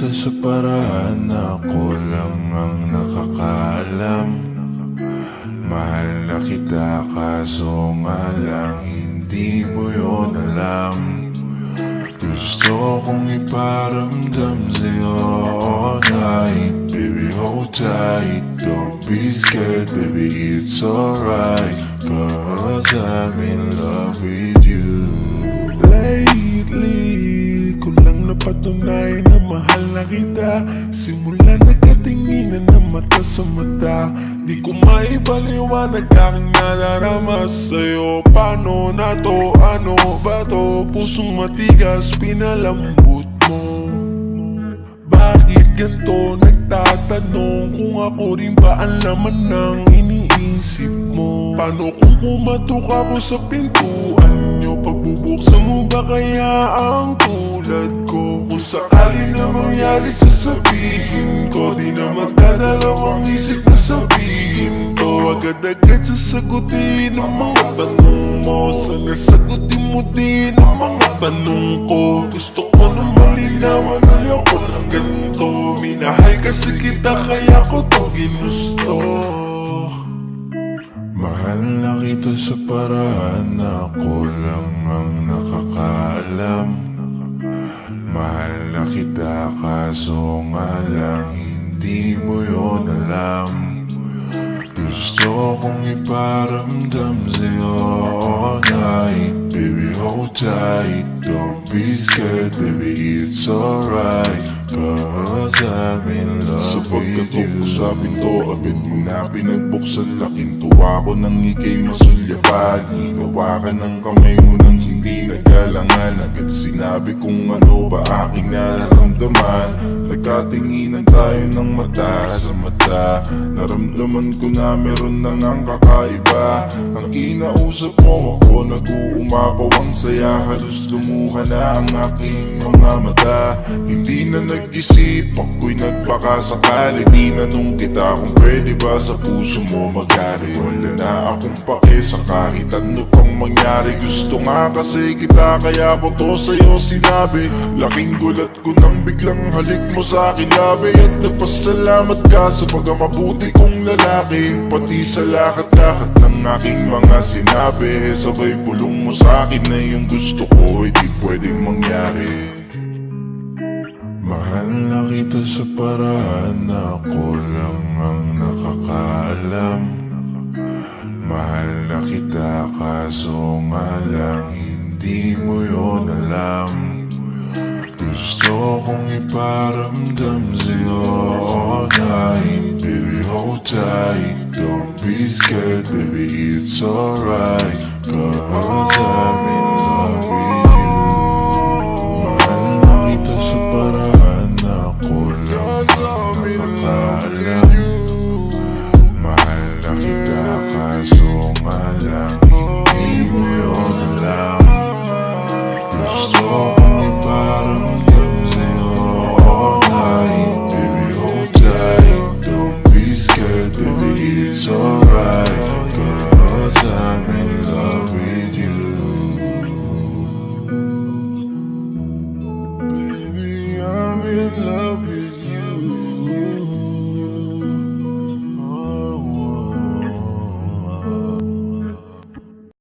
kita sa paraan na ako lang ang nakakaalam. Mahal na kita kaso nga lang hindi mo yun alam. Gusto kong iparamdam sa'yo all night. Baby, hold tight, don't be scared, baby, it's alright, 'cause I'm in love with you. Lately, ko lang napatunay na mahal na kita. Simula nagkatinginan na mata sa mata. Di ko maipaliwanag aking nadarama sa'yo. Paano na to? Ano ba to? Pusong matigas, pinalambot mo. Bakit ganito? Nagtatanong kung ako rin ba ang laman ng iniisip mo. Paano kung pumatok ako sa pintuan nyo? Pagbubuksan mo ba kaya ang tulad ko? Kung sakali na mangyari sasabihin ko, di na magdadalawang isip na sabihin to. Agad-agad sasagutin ang mga tanong mo. Sana sagutin mo din ang mga tanong ko. Gusto ko na malinawan, ayoko ng ganito. Minahal kasi kita kaya ko to ginusto. Mahal na kita sa paraan na ako lang ang nakakaalam. Mahal na kita kaso nga lang hindi mo yun alam. Gusto kong iparamdam sa'yo all night. Baby, hold tight, don't be scared, baby, it's alright, 'cause I'm in love with you. Sa pagkatapos to, agad mo na pinagbuksan. Laking tuwa ko nang ika'y masulyapan. Hinawa ka ng kamay mo nang hindi nagalangan. Agad sinabi kung ano ba aking nararamdaman. Nagkatinginan tayo ng mata sa mata. Naramdaman ko na meron na ngang kakaiba. Ang kinausap mo ako, nag-uumapaw ang saya. Halos lumuha na ang aking mga mata. Hindi na nag-isip, ako'y nagpakasakali. Tinanong kita kung pwede ba sa puso mo mag-ari. Wala na akong pake sa kahit ano pang mangyari. Gusto nga kasi kita kaya ko to sa'yo sinabi. Laking gulat ko nang biglang halik mo sa akin labi. At nagpasalamat ka sa pagkamabuti kong lalaki. Pati sa lakat-lakat ng aking mga sinabi. Sabay bulong mo sa akin na yung gusto ko ay di pwedeng mangyari. Mahal na kita sa paraan na ako lang ang nakakaalam. Mahal na kita kaso nga lang hindi mo yun alam. Gusto kong iparamdam sa'yo all night. Baby, hold tight, don't be scared, baby, it's alright, 'cause I'm